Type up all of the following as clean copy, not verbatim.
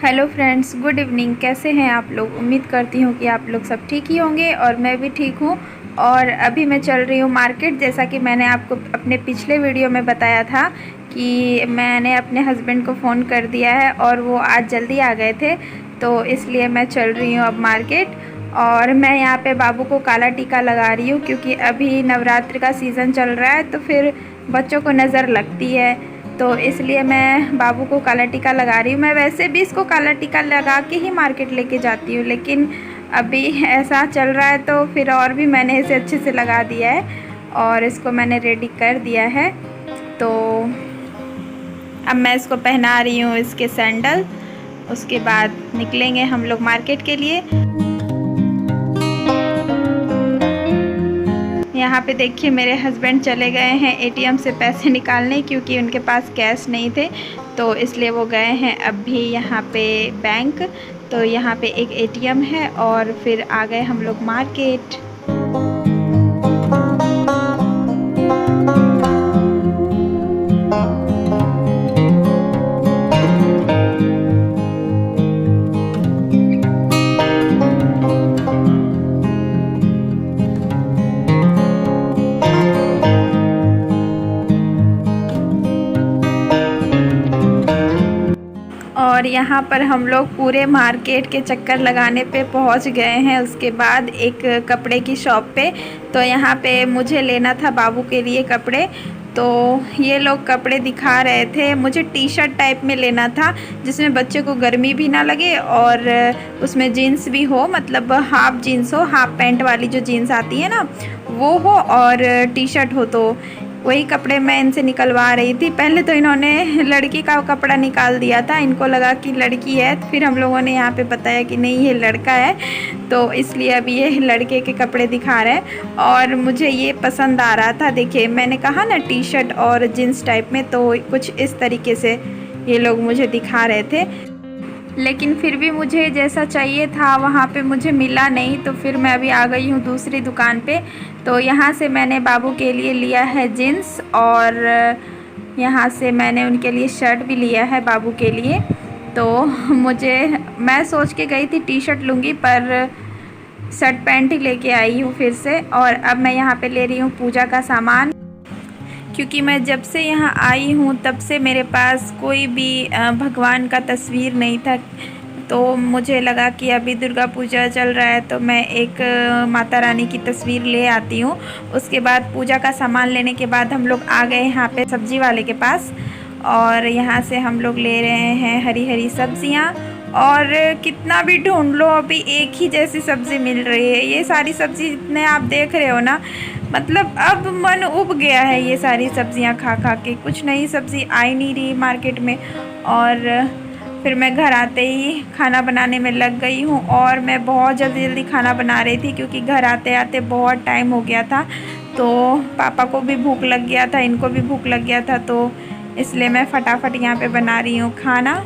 Hello friends, good evening. कैसे हैं आप लोग? उम्मीद करती हूँ कि आप लोग सब ठीक ही होंगे और मैं भी ठीक हूँ। और अभी मैं चल रही हूँ मार्केट। जैसा कि मैंने आपको अपने पिछले वीडियो में बताया था कि मैंने अपने हस्बैंड को फ़ोन कर दिया है और वो आज जल्दी आ गए थे, तो इसलिए मैं चल रही हूँ अब मार्केट। और मैं यहाँ पे बाबू को काला टीका लगा रही हूँ क्योंकि अभी नवरात्र का सीज़न चल रहा है, तो फिर बच्चों को नज़र लगती है, तो इसलिए मैं बाबू को काला टीका लगा रही हूँ। मैं वैसे भी इसको काला टीका लगा के ही मार्केट लेके जाती हूँ, लेकिन अभी ऐसा चल रहा है तो फिर और भी मैंने इसे अच्छे से लगा दिया है और इसको मैंने रेडी कर दिया है। तो अब मैं इसको पहना रही हूँ इसके सैंडल। उसके बाद निकलेंगे हम लोग मार्केट के लिए। यहाँ पे देखिए मेरे हस्बैंड चले गए हैं एटीएम से पैसे निकालने, क्योंकि उनके पास कैश नहीं थे, तो इसलिए वो गए हैं अभी यहाँ पे बैंक। तो यहाँ पे एक एटीएम है और फिर आ गए हम लोग मार्केट। और यहाँ पर हम लोग पूरे मार्केट के चक्कर लगाने पे पहुँच गए हैं। उसके बाद एक कपड़े की शॉप पे, तो यहाँ पे मुझे लेना था बाबू के लिए कपड़े। तो ये लोग कपड़े दिखा रहे थे। मुझे टी शर्ट टाइप में लेना था जिसमें बच्चे को गर्मी भी ना लगे और उसमें जीन्स भी हो, मतलब हाफ जीन्स हो, हाफ पैंट वाली जो जीन्स आती है ना वो हो, और टी शर्ट हो। तो वही कपड़े मैं इनसे निकलवा रही थी। पहले तो इन्होंने लड़की का कपड़ा निकाल दिया था, इनको लगा कि लड़की है, तो फिर हम लोगों ने यहाँ पे बताया कि नहीं ये लड़का है, तो इसलिए अभी ये लड़के के कपड़े दिखा रहे हैं। और मुझे ये पसंद आ रहा था। देखिए मैंने कहा ना टी शर्ट और जीन्स टाइप में, तो कुछ इस तरीके से ये लोग मुझे दिखा रहे थे, लेकिन फिर भी मुझे जैसा चाहिए था वहाँ पे मुझे मिला नहीं। तो फिर मैं अभी आ गई हूँ दूसरी दुकान पे। तो यहाँ से मैंने बाबू के लिए लिया है जीन्स और यहाँ से मैंने उनके लिए शर्ट भी लिया है बाबू के लिए। तो मैं सोच के गई थी टी शर्ट लूँगी, पर शर्ट पैंट ही लेके आई हूँ फिर से। और अब मैं यहाँ पे ले रही हूँ पूजा का सामान, क्योंकि मैं जब से यहाँ आई हूँ तब से मेरे पास कोई भी भगवान का तस्वीर नहीं था। तो मुझे लगा कि अभी दुर्गा पूजा चल रहा है तो मैं एक माता रानी की तस्वीर ले आती हूँ। उसके बाद पूजा का सामान लेने के बाद हम लोग आ गए यहाँ पे सब्ज़ी वाले के पास, और यहाँ से हम लोग ले रहे हैं हरी हरी सब्जियाँ। और कितना भी ढूंढ लो अभी एक ही जैसी सब्ज़ी मिल रही है। ये सारी सब्ज़ी जितने आप देख रहे हो ना, मतलब अब मन उब गया है ये सारी सब्ज़ियाँ खा खा के। कुछ नई सब्ज़ी आ ही नहीं रही मार्केट में। और फिर मैं घर आते ही खाना बनाने में लग गई हूँ, और मैं बहुत जल्दी जल्दी खाना बना रही थी क्योंकि घर आते आते बहुत टाइम हो गया था। तो पापा को भी भूख लग गया था, इनको भी भूख लग गया था, तो इसलिए मैं फटाफट यहाँ पे बना रही हूँ खाना।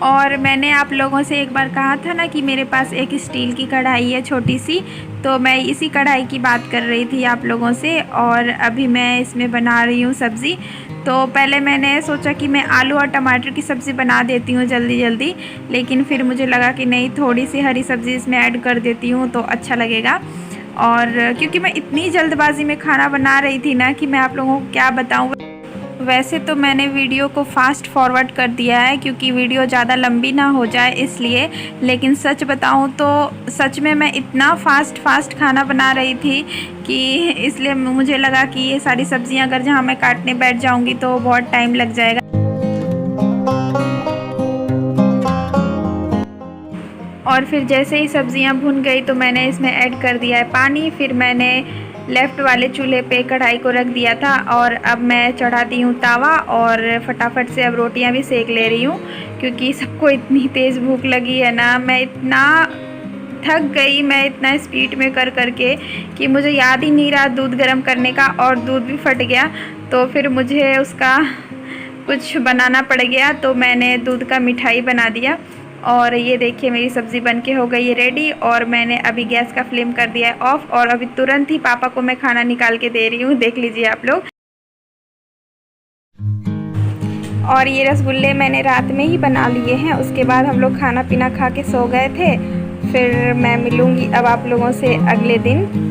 और मैंने आप लोगों से एक बार कहा था ना कि मेरे पास एक स्टील की कढ़ाई है छोटी सी, तो मैं इसी कढ़ाई की बात कर रही थी आप लोगों से। और अभी मैं इसमें बना रही हूँ सब्ज़ी। तो पहले मैंने सोचा कि मैं आलू और टमाटर की सब्ज़ी बना देती हूँ जल्दी जल्दी, लेकिन फिर मुझे लगा कि नहीं, थोड़ी सी हरी सब्ज़ी इसमें ऐड कर देती हूँ तो अच्छा लगेगा। और क्योंकि मैं इतनी जल्दबाजी में खाना बना रही थी ना कि मैं आप लोगों को क्या बताऊँ। वैसे तो मैंने वीडियो को फास्ट फॉरवर्ड कर दिया है क्योंकि वीडियो ज़्यादा लंबी ना हो जाए इसलिए, लेकिन सच बताऊं तो सच में मैं इतना फास्ट खाना बना रही थी कि इसलिए मुझे लगा कि ये सारी सब्जियां अगर जहां मैं काटने बैठ जाऊंगी तो बहुत टाइम लग जाएगा। और फिर जैसे ही सब्जियां भुन गई तो मैंने इसमें ऐड कर दिया है पानी। फिर मैंने लेफ़्ट वाले चूल्हे पे कढ़ाई को रख दिया था, और अब मैं चढ़ा दी हूँ तावा और फटाफट से अब रोटियां भी सेक ले रही हूँ, क्योंकि सबको इतनी तेज़ भूख लगी है ना। मैं इतना थक गई, मैं इतना स्पीड में कर करके कि मुझे याद ही नहीं रहा दूध गर्म करने का, और दूध भी फट गया। तो फिर मुझे उसका कुछ बनाना पड़ गया, तो मैंने दूध का मिठाई बना दिया। और ये देखिए मेरी सब्ज़ी बनके हो गई है रेडी और मैंने अभी गैस का फ्लेम कर दिया है ऑफ़ और अभी तुरंत ही पापा को मैं खाना निकाल के दे रही हूँ, देख लीजिए आप लोग। और ये रसगुल्ले मैंने रात में ही बना लिए हैं, उसके बाद हम लोग खाना पीना खा के सो गए थे। फिर मैं मिलूँगी अब आप लोगों से अगले दिन।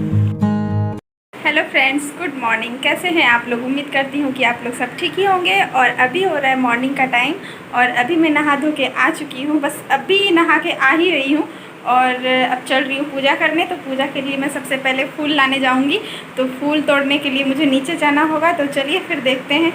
Hello friends, good morning. कैसे हैं आप लोग? उम्मीद करती हूँ कि आप लोग सब ठीक ही होंगे। और अभी हो रहा है मॉर्निंग का टाइम और अभी मैं नहा धो के आ चुकी हूँ, बस अभी नहा के आ ही रही हूँ और अब चल रही हूँ पूजा करने। तो पूजा के लिए मैं सबसे पहले फूल लाने जाऊँगी, तो फूल तोड़ने के लिए मुझे नीचे जाना होगा। तो चलिए फिर देखते हैं।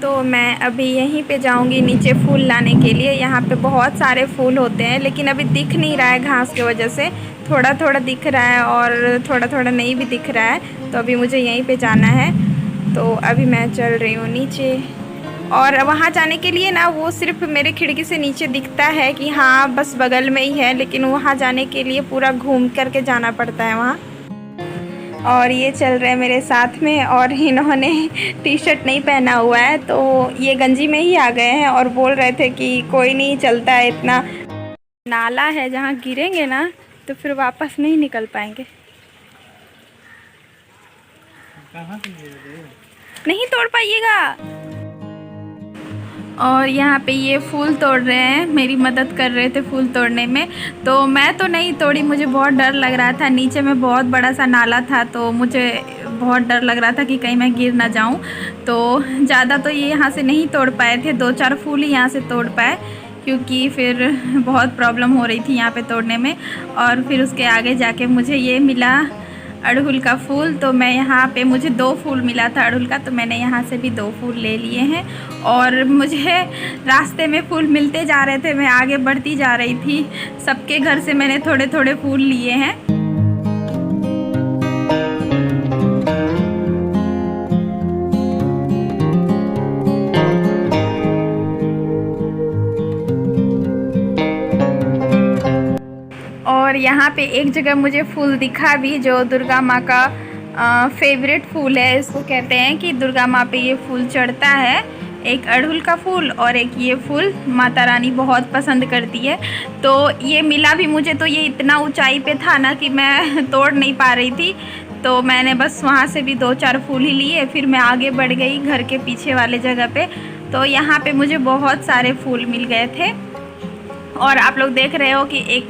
तो मैं अभी यहीं पे जाऊंगी नीचे फूल लाने के लिए। यहाँ पे बहुत सारे फूल होते हैं लेकिन अभी दिख नहीं रहा है घास की वजह से, थोड़ा थोड़ा दिख रहा है और थोड़ा थोड़ा नहीं भी दिख रहा है। तो अभी मुझे यहीं पे जाना है, तो अभी मैं चल रही हूँ नीचे। और वहाँ जाने के लिए ना वो सिर्फ मेरे खिड़की से नीचे दिखता है कि हाँ बस बगल में ही है, लेकिन वहाँ जाने के लिए पूरा घूम करके जाना पड़ता है वहाँ। और ये चल रहे हैं मेरे साथ में और इन्होंने टी शर्ट नहीं पहना हुआ है, तो ये गंजी में ही आ गए हैं और बोल रहे थे कि कोई नहीं चलता है, इतना नाला है जहाँ गिरेंगे ना तो फिर वापस नहीं निकल पाएंगे। नहीं तोड़ पाइएगा। और यहाँ पे ये फूल तोड़ रहे हैं, मेरी मदद कर रहे थे फूल तोड़ने में। तो मैं तो नहीं तोड़ी, मुझे बहुत डर लग रहा था। नीचे में बहुत बड़ा सा नाला था तो मुझे बहुत डर लग रहा था कि कहीं मैं गिर ना जाऊं। तो ज़्यादा तो ये यहाँ से नहीं तोड़ पाए थे, 2-4 फूल ही यहाँ से तोड़ पाए क्योंकि फिर बहुत प्रॉब्लम हो रही थी यहाँ पे तोड़ने में। और फिर उसके आगे जाके मुझे ये मिला अड़हुल का फूल। तो मैं यहाँ पे मुझे 2 फूल मिला था अड़हुल का, तो मैंने यहाँ से भी 2 फूल ले लिए हैं। और मुझे रास्ते में फूल मिलते जा रहे थे, मैं आगे बढ़ती जा रही थी, सबके घर से मैंने थोड़े थोड़े फूल लिए हैं। और यहाँ पे एक जगह मुझे फूल दिखा भी जो दुर्गा माँ का फेवरेट फूल है। इसको कहते हैं कि दुर्गा माँ पे ये फूल चढ़ता है, एक अड़हुल का फूल और एक ये फूल माता रानी बहुत पसंद करती है। तो ये मिला भी मुझे, तो ये इतना ऊंचाई पे था ना कि मैं तोड़ नहीं पा रही थी। तो मैंने बस वहाँ से भी 2-4 फूल ही लिए, फिर मैं आगे बढ़ गई घर के पीछे वाले जगह पे। तो यहाँ पे मुझे बहुत सारे फूल मिल गए थे। और आप लोग देख रहे हो कि एक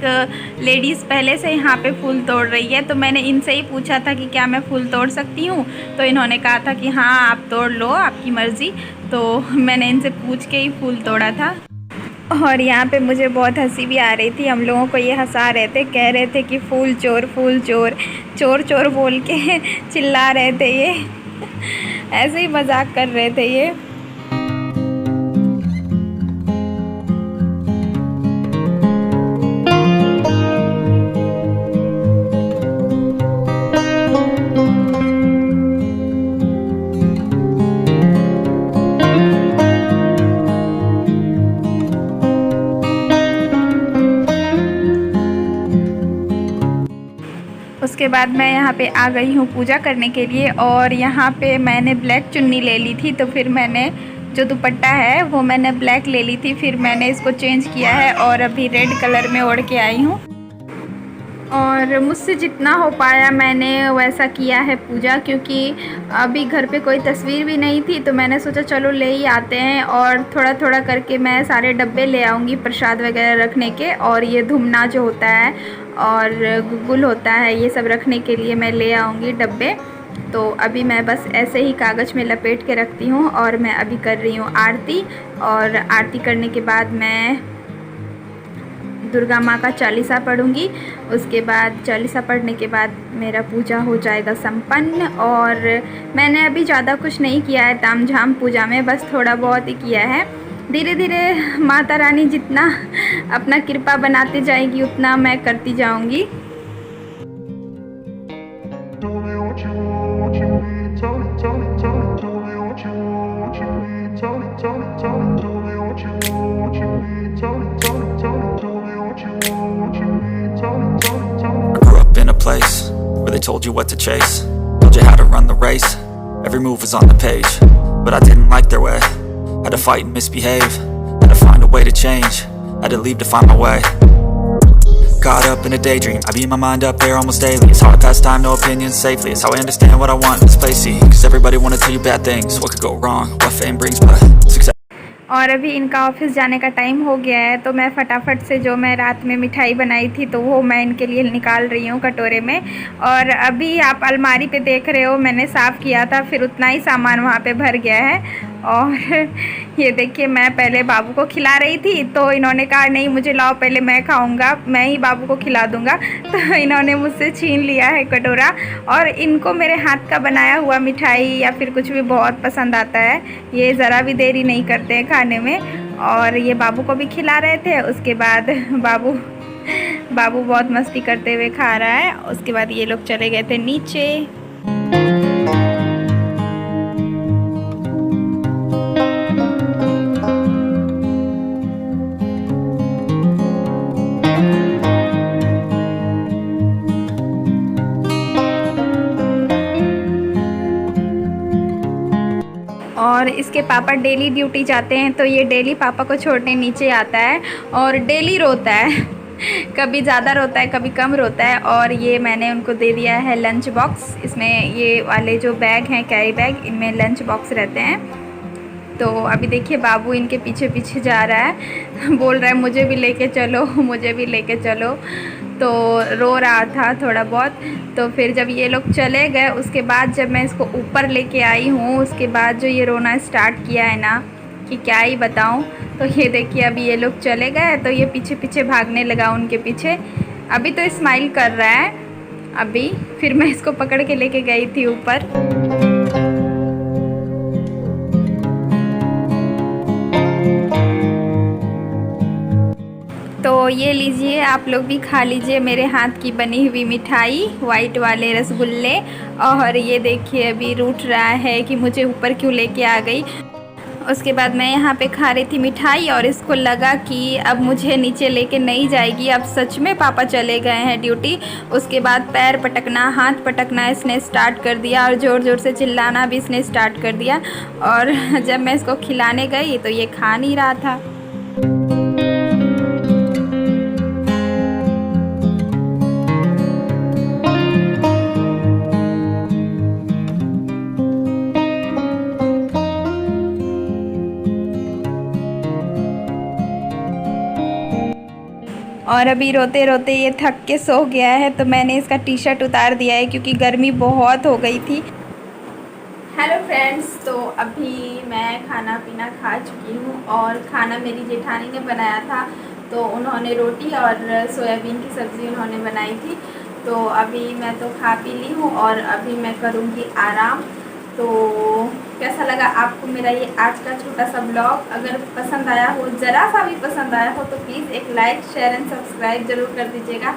लेडीज़ पहले से यहाँ पे फूल तोड़ रही है। तो मैंने इनसे ही पूछा था कि क्या मैं फूल तोड़ सकती हूँ, तो इन्होंने कहा था कि हाँ आप तोड़ लो, आपकी मर्ज़ी। तो मैंने इनसे पूछ के ही फूल तोड़ा था। और यहाँ पे मुझे बहुत हंसी भी आ रही थी, हम लोगों को ये हंसा रहे थे, कह रहे थे कि फूल चोर फूल चोर, चोर चोर बोल के चिल्ला रहे थे ये ऐसे ही मजाक कर रहे थे ये। उसके बाद मैं यहाँ पे आ गई हूँ पूजा करने के लिए। और यहाँ पे मैंने ब्लैक चुन्नी ले ली थी, तो फिर मैंने जो दुपट्टा है वो मैंने ब्लैक ले ली थी, फिर मैंने इसको चेंज किया है और अभी रेड कलर में ओढ़ के आई हूँ। और मुझसे जितना हो पाया मैंने वैसा किया है पूजा, क्योंकि अभी घर पे कोई तस्वीर भी नहीं थी तो मैंने सोचा चलो ले ही आते हैं। और थोड़ा थोड़ा करके मैं सारे डब्बे ले आऊँगी प्रसाद वगैरह रखने के। और ये धुमना जो होता है और गुग्गुल होता है, ये सब रखने के लिए मैं ले आऊँगी डब्बे। तो अभी मैं बस ऐसे ही कागज़ में लपेट के रखती हूँ। और मैं अभी कर रही हूँ आरती, और आरती करने के बाद मैं दुर्गा माँ का चालीसा पढ़ूँगी। उसके बाद चालीसा पढ़ने के बाद मेरा पूजा हो जाएगा संपन्न। और मैंने अभी ज़्यादा कुछ नहीं किया है तामझाम पूजा में, बस थोड़ा बहुत ही किया है। धीरे धीरे माता रानी जितना अपना कृपा बनाते जाएगी उतना मैं करती जाऊँगी। Place where they told you what to chase, told you how to run the race, every move was on the page, but I didn't like their way, had to fight and misbehave, had to find a way to change, had to leave to find my way. Caught up in a daydream, I beat my mind up there almost daily. It's how I pass time, no opinions safely. It's how I understand what I want in this place, see. Cause everybody wanna tell you bad things. What could go wrong, what fame brings, but success. और अभी इनका office जाने का time हो गया है, तो मैं फटाफट से जो मैं रात में मिठाई बनाई थी तो वो मैं इनके लिए निकाल रही हूँ कटोरे में। और अभी आप अलमारी पे देख रहे हो, मैंने साफ़ किया था, फिर उतना ही सामान वहाँ पे भर गया है। और ये देखिए, मैं पहले बाबू को खिला रही थी तो इन्होंने कहा नहीं मुझे लाओ, पहले मैं खाऊंगा, मैं ही बाबू को खिला दूंगा। तो इन्होंने मुझसे छीन लिया है कटोरा। और इनको मेरे हाथ का बनाया हुआ मिठाई या फिर कुछ भी बहुत पसंद आता है, ये ज़रा भी देरी नहीं करते हैं खाने में। और ये बाबू को भी खिला रहे थे। उसके बाद बाबू बहुत मस्ती करते हुए खा रहा है। उसके बाद ये लोग चले गए थे नीचे। और इसके पापा डेली ड्यूटी जाते हैं, तो ये डेली पापा को छोड़ने नीचे आता है और डेली रोता है। कभी ज़्यादा रोता है, कभी कम रोता है। और ये मैंने उनको दे दिया है लंच बॉक्स। इसमें ये वाले जो बैग हैं, कैरी बैग, इनमें लंच बॉक्स रहते हैं। तो अभी देखिए बाबू इनके पीछे पीछे जा रहा है, बोल रहा है मुझे भी लेके चलो, मुझे भी लेके चलो। तो रो रहा था थोड़ा बहुत। तो फिर जब ये लोग चले गए, उसके बाद जब मैं इसको ऊपर लेके आई हूँ, उसके बाद जो ये रोना स्टार्ट किया है ना, कि क्या ही बताऊँ। तो ये देखिए अभी ये लोग चले गए तो ये पीछे पीछे भागने लगा उनके पीछे। अभी तो स्माइल कर रहा है। अभी फिर मैं इसको पकड़ के लेके गई थी ऊपर। तो ये लीजिए, आप लोग भी खा लीजिए मेरे हाथ की बनी हुई मिठाई, वाइट वाले रसगुल्ले। और ये देखिए अभी रूठ रहा है कि मुझे ऊपर क्यों लेके आ गई। उसके बाद मैं यहाँ पे खा रही थी मिठाई और इसको लगा कि अब मुझे नीचे लेके नहीं जाएगी, अब सच में पापा चले गए हैं ड्यूटी। उसके बाद पैर पटकना, हाथ पटकना इसने स्टार्ट कर दिया और ज़ोर ज़ोर से चिल्लाना भी इसने स्टार्ट कर दिया। और जब मैं इसको खिलाने गई तो ये खा नहीं रहा था। और अभी रोते रोते ये थक के सो गया है, तो मैंने इसका टी शर्ट उतार दिया है क्योंकि गर्मी बहुत हो गई थी। हेलो फ्रेंड्स, तो अभी मैं खाना पीना खा चुकी हूँ और खाना मेरी जेठानी ने बनाया था। तो उन्होंने रोटी और सोयाबीन की सब्ज़ी उन्होंने बनाई थी। तो अभी मैं तो खा पी ली हूँ और अभी मैं करूँगी आराम। तो कैसा लगा आपको मेरा ये आज का छोटा सा ब्लॉग? अगर पसंद आया हो, ज़रा सा भी पसंद आया हो, तो प्लीज़ एक लाइक, शेयर एंड सब्सक्राइब ज़रूर कर दीजिएगा।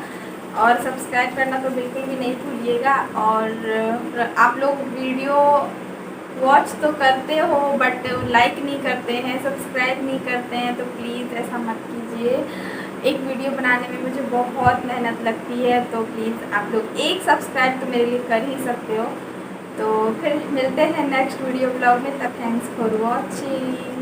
और सब्सक्राइब करना तो बिल्कुल भी नहीं भूलिएगा। और आप लोग वीडियो वॉच तो करते हो बट लाइक नहीं करते हैं, सब्सक्राइब नहीं करते हैं, तो प्लीज़ ऐसा मत कीजिए। एक वीडियो बनाने में मुझे बहुत मेहनत लगती है, तो प्लीज़ आप लोग एक सब्सक्राइब तो मेरे लिए कर ही सकते हो। तो फिर मिलते हैं नेक्स्ट वीडियो ब्लॉग में। तब थैंक्स फॉर वॉचिंग।